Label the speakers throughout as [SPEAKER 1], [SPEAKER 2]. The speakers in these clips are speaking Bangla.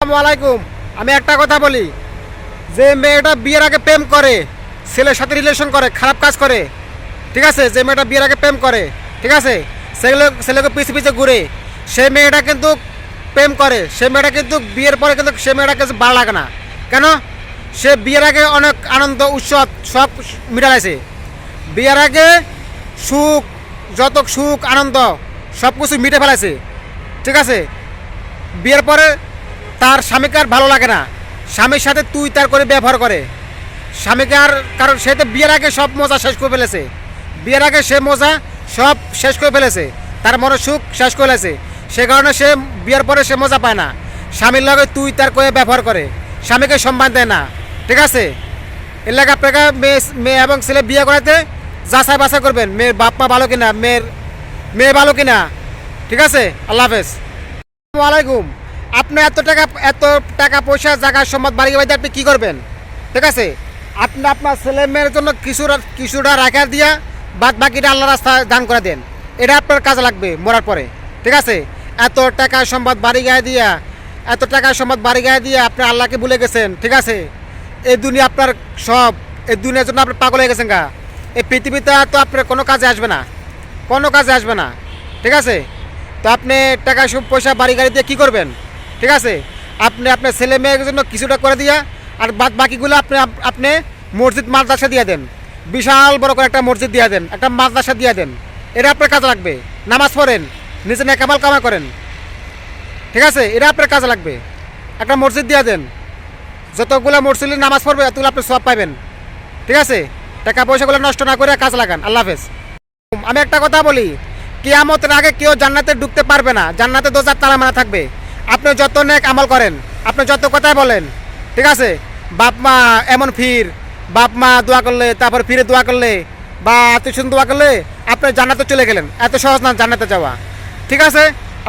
[SPEAKER 1] আসসালামু আলাইকুম। আমি একটা কথা বলি, যে মেয়েটা বিয়ের আগে প্রেম করে, ছেলের সাথে রিলেশন করে, খারাপ কাজ করে, ঠিক আছে, যে মেয়েটা বিয়ের আগে প্রেম করে, ঠিক আছে, ছেলেকে পিছে পিছে ঘুরে, সেই মেয়েটা কিন্তু প্রেম করে, সে মেয়েটা কিন্তু বিয়ের পরে কিন্তু সে মেয়েটা কিছু ভালো লাগে না। কেন? সে বিয়ের আগে অনেক আনন্দ উৎসব সব মিটালাইছে। বিয়ের আগে সুখ, যত সুখ আনন্দ সব কিছু মিটে ফেলাইছে, ঠিক আছে। বিয়ের পরে তার স্বামীকে আর ভালো লাগে না, স্বামীর সাথে তুই তার করে ব্যবহার করে স্বামীকে আর, কারণ সে তো বিয়ের আগে সব মজা শেষ করে ফেলেছে, বিয়ের আগে সে মজা সব শেষ করে ফেলেছে, তার মনে সুখ শেষ করে ফেলেছে, সে কারণে সে বিয়ের পরে সে মজা পায় না, স্বামীর লগে তুই তার করে ব্যবহার করে, স্বামীকে সম্মান দেয় না, ঠিক আছে। এর লাগে আপনাকে মেয়ে এবং ছেলে বিয়ে করাতে যাচাই বাছাই করবেন, মেয়ের বাপ মা ভালো কিনা, মেয়ে ভালো কিনা, ঠিক আছে। আল্লাহ হাফেজ। আসসালামু আলাইকুম। আপনি এত টাকা পয়সা জায়গা সম্পদ বাড়ি বাড়িতে আপনি কী করবেন, ঠিক আছে। আপনি আপনার ছেলে মেয়ের জন্য কিছুটা রাখা দিয়া বাদ বাকিটা আল্লাহ রাস্তায় দান করে দেন, এটা আপনার কাজে লাগবে মরার পরে, ঠিক আছে। এত টাকা সম্পদ বাড়ি গায়ে দিয়া আপনি আল্লাহকে ভুলে গেছেন, ঠিক আছে। এই দুনিয়া আপনার সব, এই দুনিয়ার জন্য আপনি পাগল হয়ে গেছেন গা। এই পৃথিবীতে তো আপনার কোনো কাজে আসবে না, ঠিক আছে। তো আপনি টাকা পয়সা বাড়ি গাড়ি দিয়ে কী করবেন, ঠিক আছে। আপনি আপনার ছেলে মেয়ের জন্য কিছুটা করে দিয়া আর বাদ বাকিগুলো আপনি মসজিদ মাদ্রাসা দিয়ে দেন, বিশাল বড় করে একটা মসজিদ দিয়ে দেন, একটা মাদ্রাসা দিয়ে দেন, এটা আপনার কাজে লাগবে। নামাজ পড়েন, নিজে নেকামাল কামাই করেন, ঠিক আছে, এটা আপনার কাজে লাগবে। একটা মসজিদ দিয়ে দেন, যতগুলো মসজিদে নামাজ পড়বে এতগুলো আপনি সব পাবেন, ঠিক আছে। টাকা পয়সাগুলো নষ্ট না করে কাজ লাগান। আল্লাহ হাফেজ। আমি একটা কথা বলি, কিয়ামতের আগে কেউ জান্নাতে ঢুকতে পারবে না, জান্নাতে দরজার তালা মারা থাকবে। আপনি যত নেক আমল করেন, আপনি যত কথাই বলেন, ঠিক আছে, বাপ মা এমন বাপ মা দোয়া করলে, তারপর ফিরে দোয়া করলে, বা আত্মীয় দোয়া করলে আপনি জান্নাতে চলে গেলেন। এত সহজ না জান্নাতে যাওয়া, ঠিক আছে।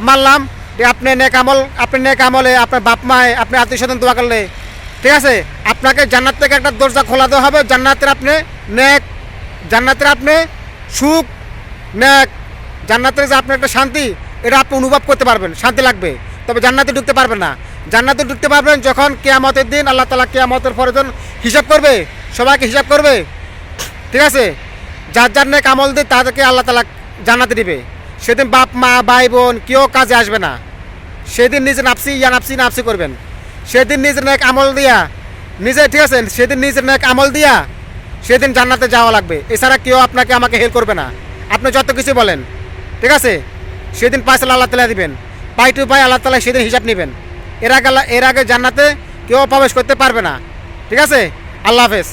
[SPEAKER 1] মানলাম যে আপনি নেক আমলে আপনার বাপ মায় আপনি আত্মীয় স্বজন দোয়া করলে, ঠিক আছে, আপনাকে জান্নাত থেকে একটা দরজা খোলা দেওয়া হবে। জান্নাতের আপনি সুখ, জান্নাতের যে আপনার একটা শান্তি, এটা আপনি অনুভব করতে পারবেন, শান্তি লাগবে। তবে জান্নাতে ঢুকতে পারবেন না। জান্নাতে ঢুকতে পারবেন যখন কিয়ামতের দিন আল্লাহ তাআলা কিয়ামতের পরে যখন হিসাব করবে, সবাইকে হিসাব করবে, ঠিক আছে। যার নেক আমল দিয়ে তাদেরকে আল্লাহ তাআলা জান্নাতে দিবে। সেদিন বাপ মা ভাই বোন কেউ কাজে আসবে না। সেদিন নিজে নাফসি করবেন। সেদিন নিজের নেক আমল দিয়া ঠিক আছে, সেদিন নিজের নেক আমল দিয়া সেদিন জান্নাতে যাওয়া লাগবে। এছাড়া কেউ আপনাকে আমাকে হেল্প করবে না। আপনি যত কিছু বলেন, ঠিক আছে, সেদিন পাইসাল আল্লাহ তাআলা দিবেন, পাই টু পাই আল্লাহ তাআলা সেদিন হিসাব নেবেন। এর আগে জান্নাতে কেউ প্রবেশ করতে পারবে না, ঠিক আছে। আল্লাহ হাফেজ।